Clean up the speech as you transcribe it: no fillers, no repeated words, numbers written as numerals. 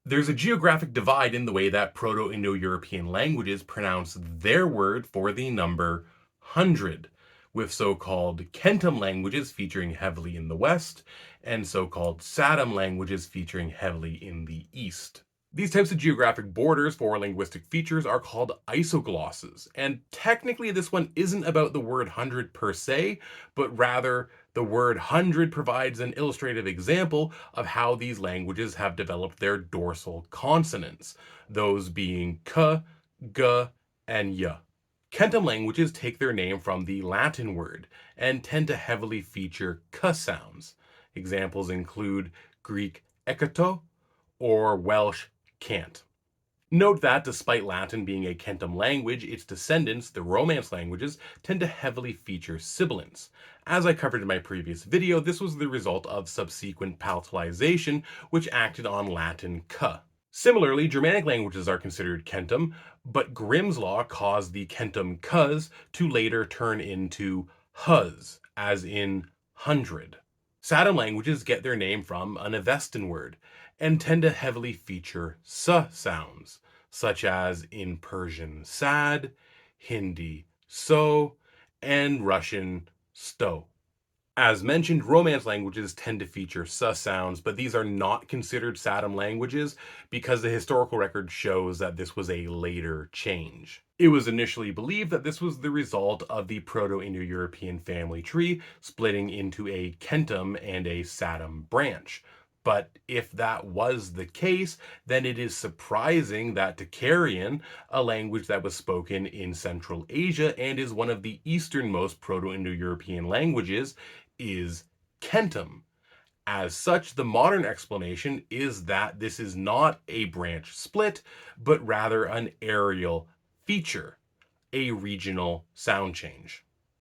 There's a geographic divide in the way that Proto-Indo-European languages pronounce their word for the number 100, with so-called Kentum languages featuring heavily in the west, and so-called Satem languages featuring heavily in the east. These types of geographic borders for linguistic features are called isoglosses, and technically this one isn't about the word hundred per se, but rather the word hundred provides an illustrative example of how these languages have developed their dorsal consonants, those being k, g, and y. Kentum languages take their name from the Latin word and tend to heavily feature k sounds. Examples include Greek ekato or Welsh can't. Note that despite Latin being a Kentum language, its descendants, the Romance languages, tend to heavily feature sibilants. As I covered in my previous video, this was the result of subsequent palatalization, which acted on Latin k. Similarly, Germanic languages are considered Kentum, but Grimm's law caused the Kentum k's to later turn into h's, as in hundred. Satem languages get their name from an Avestan word and tend to heavily feature s sounds, such as in Persian sad, Hindi so, and Russian sto. As mentioned, Romance languages tend to feature sus sounds, but these are not considered Satem languages because the historical record shows that this was a later change. It was initially believed that this was the result of the Proto-Indo-European family tree splitting into a Kentum and a Satem branch. But if that was the case, then it is surprising that Tocharian, a language that was spoken in Central Asia and is one of the easternmost Proto-Indo-European languages, is Kentum. As such, the modern explanation is that this is not a branch split, but rather an areal feature, a regional sound change.